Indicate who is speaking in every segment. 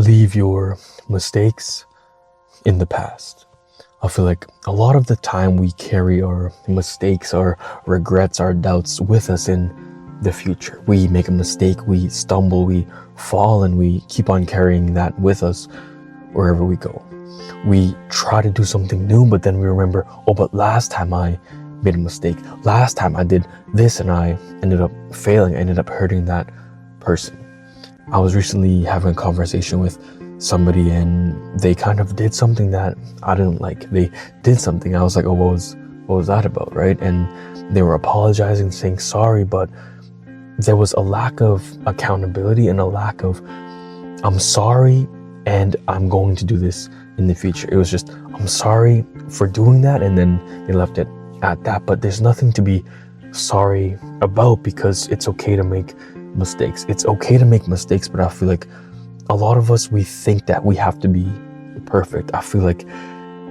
Speaker 1: leave your mistakes in the past. I feel like a lot of the time we carry our mistakes, our regrets, our doubts with us in the future. We make a mistake, we stumble, we fall, and we keep on carrying that with us wherever we go. We try to do something new, but then we remember, oh, but last time I made a mistake. Last time I did this and I ended up failing. I ended up hurting that person. I was recently having a conversation with somebody and they kind of did something that I didn't like. They did something. I was like, oh, what was that about, right? And they were apologizing, saying sorry, but there was a lack of accountability and a lack of, I'm sorry and I'm going to do this in the future. It was just, I'm sorry for doing that, and then they left it at that. But there's nothing to be sorry about, because it's okay to make mistakes. It's okay to make mistakes, but I feel like a lot of us, we think that we have to be perfect. I feel like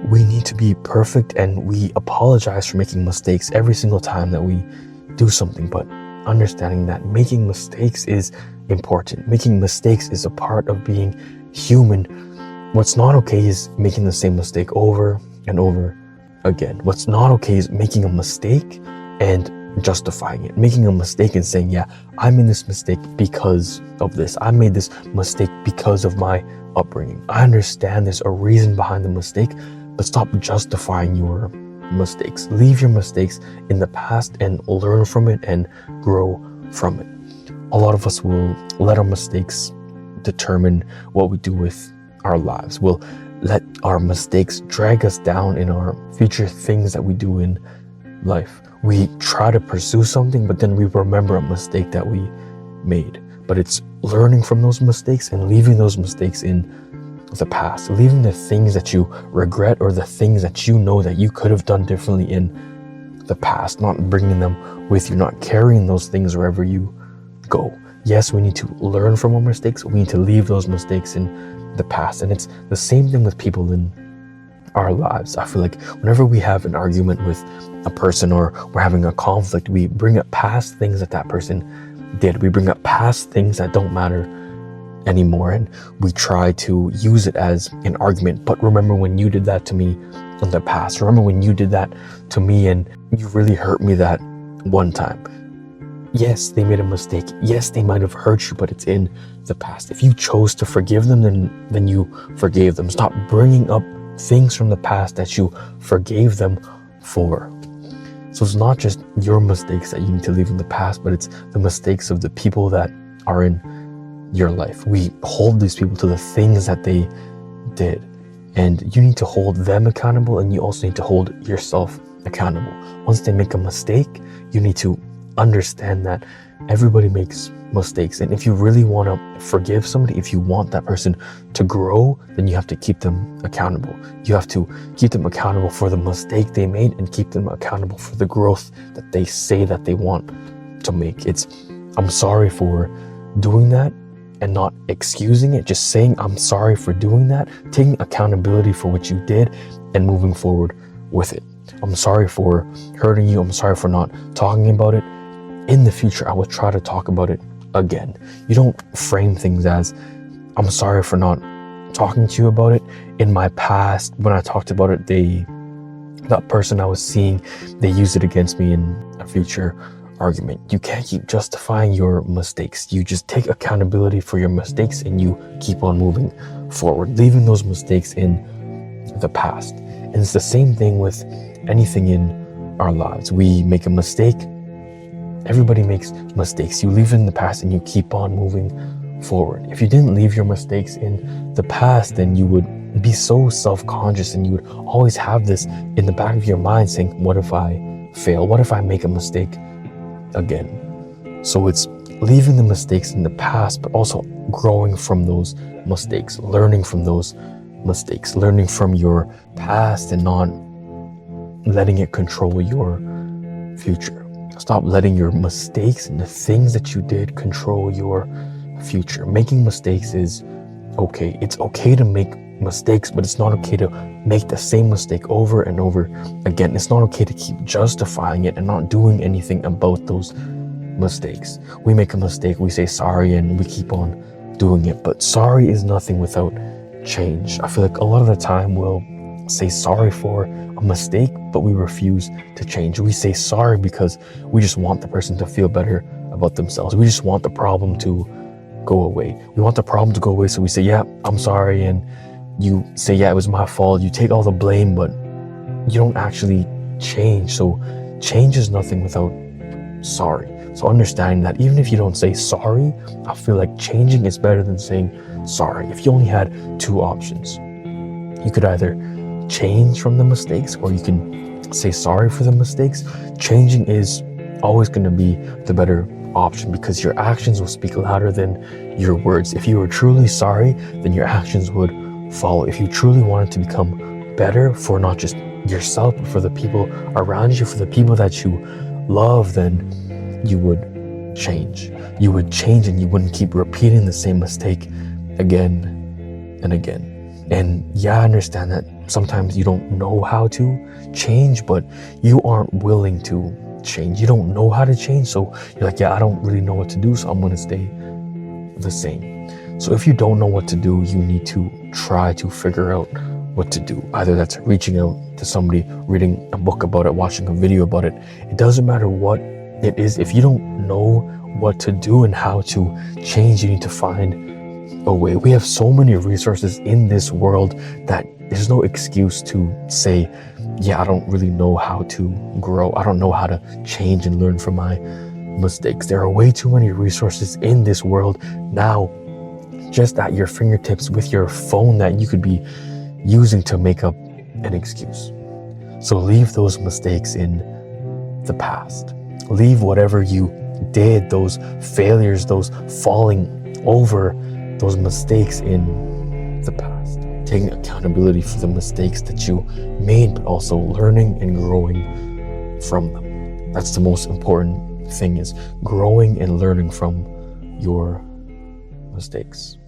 Speaker 1: we need to be perfect, and we apologize for making mistakes every single time that we do something. But understanding that making mistakes is important. Making mistakes is a part of being human. What's not okay is making the same mistake over and over again. What's not okay is making a mistake and justifying it. Making a mistake and saying, yeah, I made this mistake because of this. I made this mistake because of my upbringing. I understand there's a reason behind the mistake, but stop justifying your mistakes. Leave your mistakes in the past and learn from it and grow from it. A lot of us will let our mistakes determine what we do with our lives. We'll let our mistakes drag us down in our future things that we do in life. We try to pursue something, but then we remember a mistake that we made. But it's learning from those mistakes and leaving those mistakes in the past, leaving the things that you regret or the things that you know that you could have done differently in the past, not bringing them with you, not carrying those things wherever you go. Yes, we need to learn from our mistakes. We need to leave those mistakes in the past. And it's the same thing with people in our lives. I feel like whenever we have an argument with a person or we're having a conflict, we bring up past things that person did. We bring up past things that don't matter anymore, and we try to use it as an argument. But remember when you did that to me in the past. Remember when you did that to me and you really hurt me that one time. Yes, they made a mistake. Yes, they might have hurt you, but it's in the past. If you chose to forgive them, then you forgave them. Stop bringing up things from the past that you forgave them for. So it's not just your mistakes that you need to leave in the past, but it's the mistakes of the people that are in your life. We hold these people to the things that they did, and you need to hold them accountable, and you also need to hold yourself accountable. Once they make a mistake, you need to understand that everybody makes mistakes, and if you really want to forgive somebody, if you want that person to grow, then you have to keep them accountable. You have to keep them accountable for the mistake they made and keep them accountable for the growth that they say that they want to make. It's, I'm sorry for doing that, and not excusing it, just saying I'm sorry for doing that, taking accountability for what you did and moving forward with it. I'm sorry for hurting you. I'm sorry for not talking about it. In the future, I will try to talk about it again. You don't frame things as, I'm sorry for not talking to you about it. In my past, when I talked about it, that person I was seeing, they used it against me in a future argument. You can't keep justifying your mistakes. You just take accountability for your mistakes and you keep on moving forward, leaving those mistakes in the past. And it's the same thing with anything in our lives. We make a mistake. Everybody makes mistakes. You leave it in the past and you keep on moving forward. If you didn't leave your mistakes in the past, then you would be so self-conscious and you would always have this in the back of your mind saying, what if I fail? What if I make a mistake again? So it's leaving the mistakes in the past, but also growing from those mistakes, learning from those mistakes, learning from your past and not letting it control your future. Stop letting your mistakes and the things that you did control your future. Making mistakes is okay. It's okay to make mistakes, but it's not okay to make the same mistake over and over again. It's not okay to keep justifying it and not doing anything about those mistakes. We make a mistake, we say sorry, and we keep on doing it. But sorry is nothing without change. I feel like a lot of the time we'll say sorry for a mistake, but we refuse to change. We say sorry because we just want the person to feel better about themselves. We just want the problem to go away. We want the problem to go away, so we say, yeah, I'm sorry, and you say, yeah, it was my fault. You take all the blame, but you don't actually change. So change is nothing without sorry. So understanding that even if you don't say sorry, I feel like changing is better than saying sorry. If you only had two options, you could either change from the mistakes or you can say sorry for the mistakes. Changing is always going to be the better option because your actions will speak louder than your words. If you were truly sorry, then your actions would follow. If you truly wanted to become better for not just yourself, but for the people around you, for the people that you love, then you would change. You would change and you wouldn't keep repeating the same mistake again and again. And yeah, I understand that sometimes you don't know how to change, but you aren't willing to change. You don't know how to change, so you're like, yeah, I don't really know what to do, so I'm going to stay the same. So if you don't know what to do, you need to try to figure out what to do. Either that's reaching out to somebody, reading a book about it, watching a video about it. It doesn't matter what it is. If you don't know what to do and how to change, you need to find a way. We have so many resources in this world that there's no excuse to say, yeah, I don't really know how to grow. I don't know how to change and learn from my mistakes. There are way too many resources in this world now, just at your fingertips with your phone, that you could be using to make up an excuse. So leave those mistakes in the past. Leave whatever you did, those failures, those falling over, those mistakes in the past. Taking accountability for the mistakes that you made, but also learning and growing from them. That's the most important thing, is growing and learning from your mistakes.